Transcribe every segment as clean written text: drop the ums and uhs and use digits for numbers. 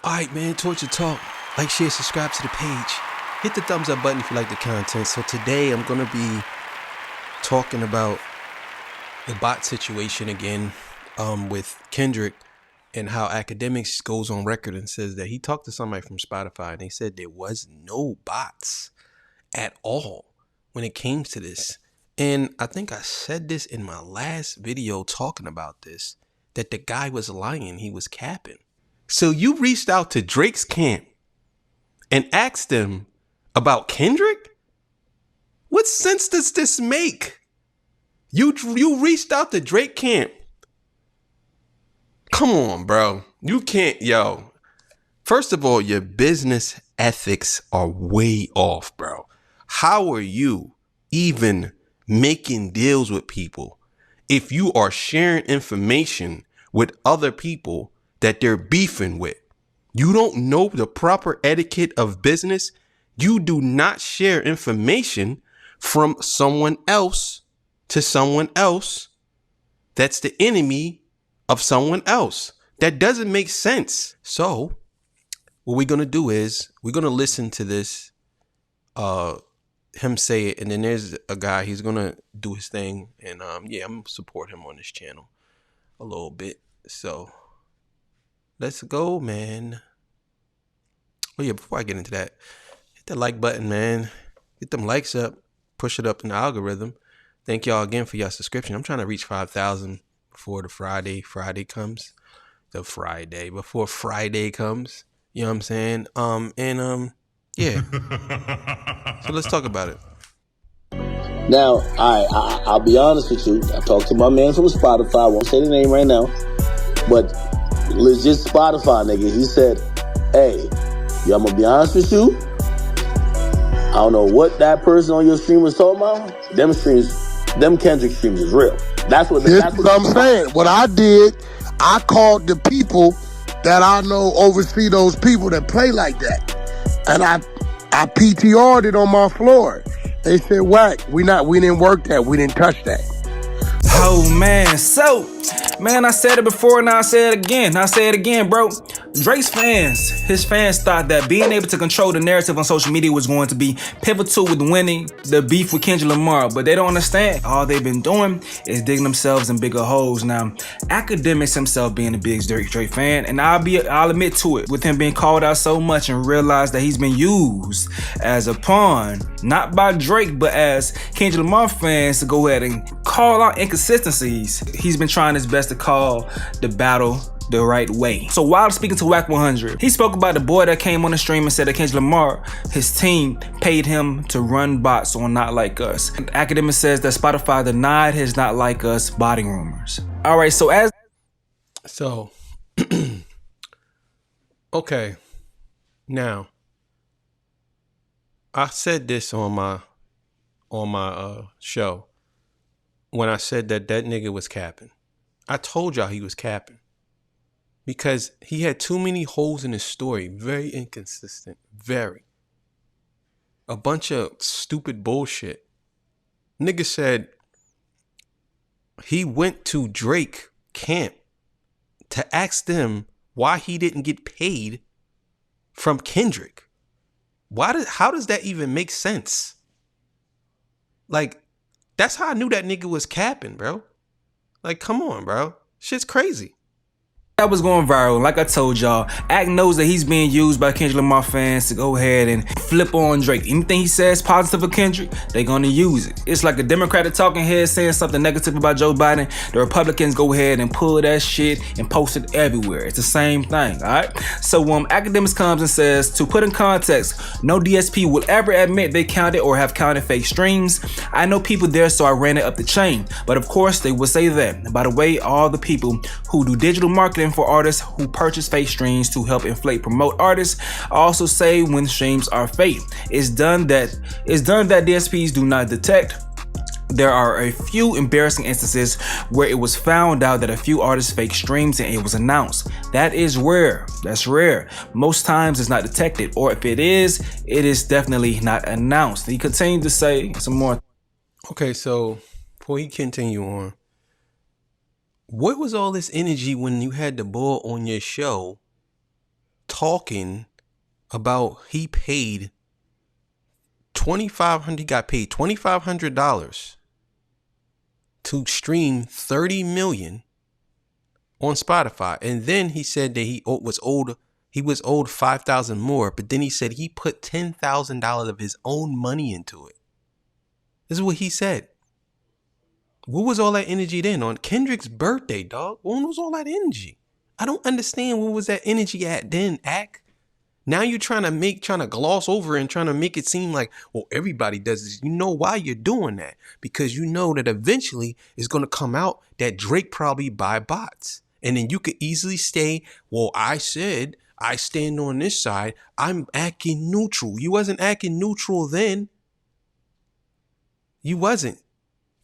Alright, man, Torture Talk. Like, share, subscribe to the page. Hit the thumbs up button if you like the content. So today I'm going to be talking about the bot situation again with Kendrick and how Akademiks goes on record and says that he talked to somebody from Spotify and they said there was no bots at all when it came to this. And I think I said this in my last video talking about this, that the guy was lying. He was capping. So you reached out to Drake's camp and asked them about Kendrick? What sense does this make? You reached out to Drake camp. Come on, bro. You can't, yo. First of all, your business ethics are way off, bro. How are you even making deals with people if you are sharing information with other people that they're beefing with? You don't know the proper etiquette of business. You do not share information from someone else to someone else that's the enemy of someone else. That doesn't make sense. So what we're going to do is we're going to listen to this, him say it. And then there's a guy, he's going to do his thing. And yeah, I'm going to support him on this channel a little bit. So let's go, man. Oh yeah, before I get into that, hit that like button, man. Get them likes up. Push it up in the algorithm. Thank y'all again for your subscription. I'm trying to reach 5,000 before the Friday comes. Before Friday comes. You know what I'm saying? Yeah. So let's talk about it. Now, I'll be honest with you. I talked to my man from Spotify. I won't say the name right now. But legit Spotify nigga, he said, hey, I'm going to be honest with you. I don't know what that person on your stream was talking about. Them Kendrick streams is real. That's what I'm saying. What I did, I called the people that I know oversee those people that play like that. And I PTR'd it on my floor. They said, whack, we didn't work that. We didn't touch that. Oh man, so man, I said it before and I say it again. I say it again, bro. Drake's his fans thought that being able to control the narrative on social media was going to be pivotal with winning the beef with Kendrick Lamar, but they don't understand. All they've been doing is digging themselves in bigger holes. Now, Akademiks himself being a big Drake fan, and I'll admit to it, with him being called out so much and realize that he's been used as a pawn, not by Drake, but as Kendrick Lamar fans to go ahead and call out inconsistencies. He's been trying his best to call the battle the right way. So while speaking to WAC 100, he spoke about the boy that came on the stream and said that Kendrick Lamar, his team, paid him to run bots on Not Like Us. Akademiks says that Spotify denied his Not Like Us botting rumors. All right, so okay. Now, I said this on my show when I said that nigga was capping. I told y'all he was capping. Because he had too many holes in his story. Very inconsistent. Very. A bunch of stupid bullshit. Nigga said he went to Drake camp to ask them why he didn't get paid from Kendrick. How does that even make sense? Like, that's how I knew that nigga was capping, bro. Like, come on, bro. Shit's crazy. That was going viral. Like I told y'all, Ak knows that he's being used by Kendrick Lamar fans to go ahead and flip on Drake. Anything he says positive for Kendrick, they're gonna use it. It's like a Democratic talking head saying something negative about Joe Biden. The Republicans go ahead and pull that shit and post it everywhere. It's the same thing, all right? So Akademiks comes and says, to put in context, no DSP will ever admit they counted or have counted fake streams. I know people there, so I ran it up the chain. But of course, they will say that. By the way, all the people who do digital marketing for artists who purchase fake streams to help inflate promote artists also say when streams are fake. It's done that DSPs do not detect. There are a few embarrassing instances where it was found out that a few artists fake streams and it was announced. That is rare. That's rare. Most times it's not detected, or if it is definitely not announced. He continued to say some more. Okay, so before he continue on, what was all this energy when you had the bull on your show talking about he paid $2,500. He got paid $2,500 to stream 30 million on Spotify, and then he said that he was owed 5,000 more. But then he said he put $10,000 of his own money into it. This is what he said. What was all that energy then on Kendrick's birthday, dog? When was all that energy? I don't understand what was that energy at then, Ack. Now you're trying to gloss over and trying to make it seem like, well, everybody does this. You know why you're doing that? Because you know that eventually it's going to come out that Drake probably buy bots. And then you could easily say, well, I said I stand on this side. I'm acting neutral. You wasn't acting neutral then. You wasn't.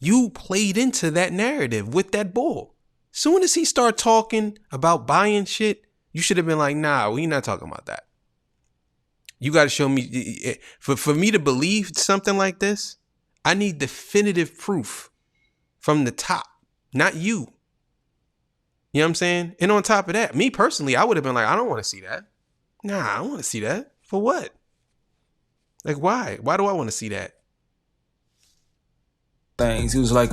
You played into that narrative with that bull. Soon as he started talking about buying shit, you should have been like, nah, we're not talking about that. You got to show me, for me to believe something like this, I need definitive proof from the top, not you. You know what I'm saying? And on top of that, me personally, I would have been like, I don't want to see that. Nah, I don't want to see that. For what? Like, why? Why do I want to see that? Things. He was like,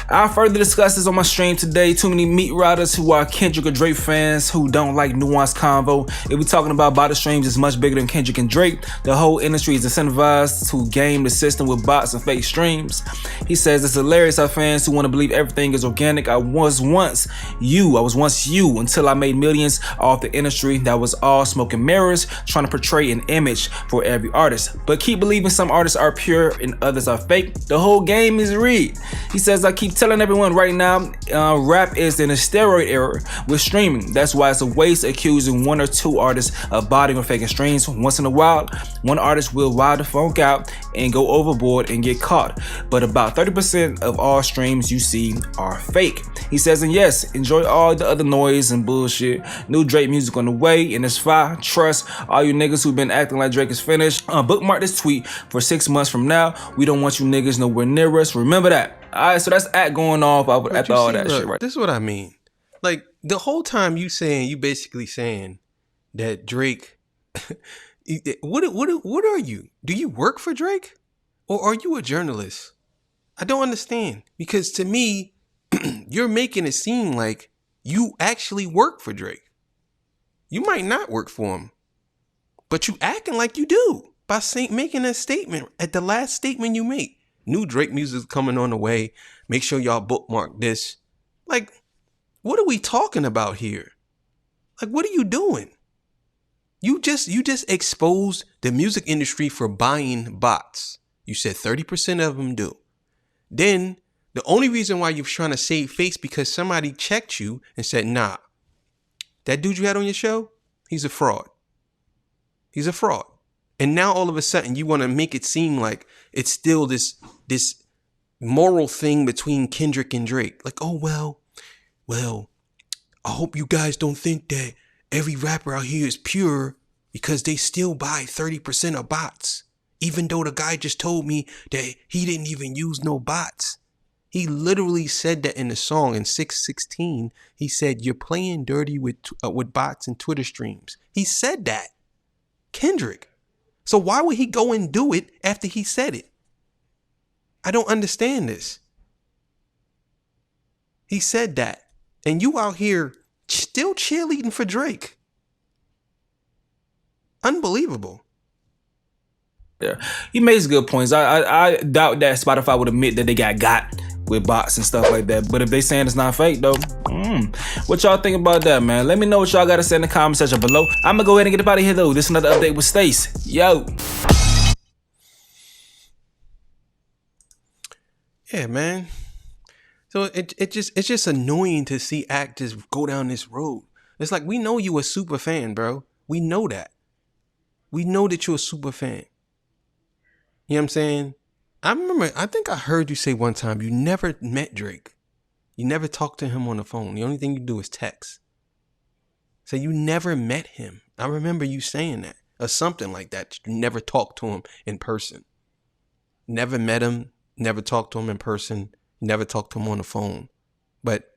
I'll further discuss this on my stream today. Too many meat riders who are Kendrick or Drake fans who don't like nuanced convo. If we're talking about bot streams, it's much bigger than Kendrick and Drake. The whole industry is incentivized to game the system with bots and fake streams. He says it's hilarious how fans who want to believe everything is organic. I was once you until I made millions off the industry that was all smoke and mirrors, trying to portray an image for every artist. But keep believing some artists are pure and others are fake. The whole game is rigged. He says, I keep telling everyone right now, rap is in a steroid era with streaming. That's why it's a waste accusing one or two artists of botting or faking streams. Once in a while, one artist will wild the funk out and go overboard and get caught. But about 30% of all streams you see are fake. He says, and yes, enjoy all the other noise and bullshit. New Drake music on the way, and it's fire. Trust all you niggas who've been acting like Drake is finished. Bookmark this tweet for 6 months from now. We don't want you niggas nowhere near us. Remember that. Alright, so that's going off after all that shit, right? This is what I mean. Like, the whole time you basically saying that Drake, what are you? Do you work for Drake? Or are you a journalist? I don't understand. Because to me, you're making it seem like you actually work for Drake. You might not work for him, but you acting like you do by making a statement at the last statement you make. New Drake music is coming on the way. Make sure y'all bookmark this. Like, what are we talking about here? Like, what are you doing? You just exposed the music industry for buying bots. You said 30% of them do. Then the only reason why you're trying to save face because somebody checked you and said, nah, that dude you had on your show, he's a fraud. He's a fraud. And now all of a sudden you want to make it seem like it's still this moral thing between Kendrick and Drake. Like, oh, well, I hope you guys don't think that every rapper out here is pure because they still buy 30% of bots. Even though the guy just told me that he didn't even use no bots. He literally said that in the song in 616. He said, you're playing dirty with bots and Twitter streams. He said that. Kendrick. So why would he go and do it after he said it? I don't understand this. He said that. And you out here still cheerleading for Drake. Unbelievable. Yeah, he makes good points. I doubt that Spotify would admit that they got with bots and stuff like that. But if they saying it's not fake though, what y'all think about that, man? Let me know what y'all got to say in the comment section below. I'm gonna go ahead and get up out of here though. This is another update with Stace. Yo. Yeah, man. So it's just annoying to see actors go down this road. It's like, we know you a super fan, bro. We know that. We know that you're a super fan. You know what I'm saying? I think I heard you say one time you never met Drake. You never talked to him on the phone. The only thing you do is text. So you never met him. I remember you saying that. Or something like that. You never talked to him in person. Never met him. Never talked to him in person. Never talked to him on the phone. But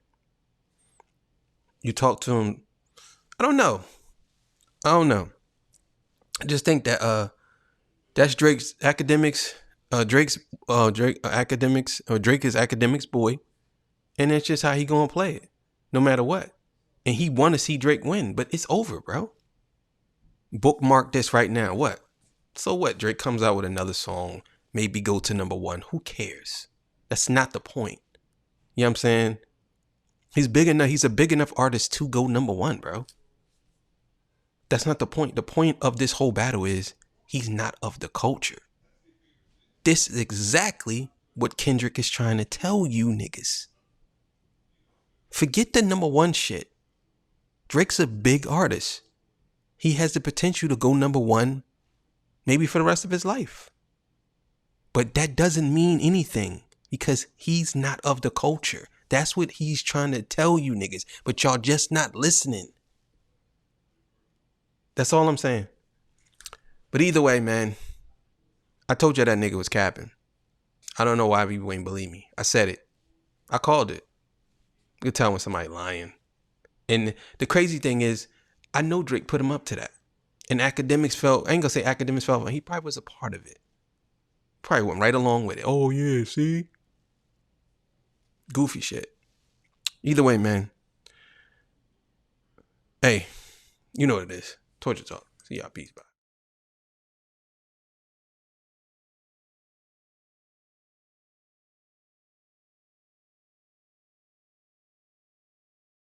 you talked to him. I don't know. I don't know. I just think that that's Drake's Akademiks. Drake Akademiks, or Drake is Akademiks' boy, and that's just how he gonna play it, no matter what. And he want to see Drake win, but it's over, bro. Bookmark this right now. What? So what? Drake comes out with another song, maybe go to number 1. Who cares? That's not the point. You know what I'm saying? He's big enough. He's a big enough artist to go number 1, bro. That's not the point. The point of this whole battle is he's not of the culture. This is exactly what Kendrick is trying to tell you niggas. Forget the number 1 shit. Drake's a big artist. He has the potential to go number 1, maybe for the rest of his life. But that doesn't mean anything because he's not of the culture. That's what he's trying to tell you niggas, but y'all just not listening. That's all I'm saying. But either way, man, I told you that nigga was capping. I don't know why people ain't believe me. I said it. I called it. You can tell when somebody lying. And the crazy thing is, I know Drake put him up to that. And Akademiks felt, I ain't gonna say Akademiks felt, he probably was a part of it. Probably went right along with it. Oh yeah, see? Goofy shit. Either way, man. Hey, you know what it is. Torture Talk. See y'all. Peace. Bye.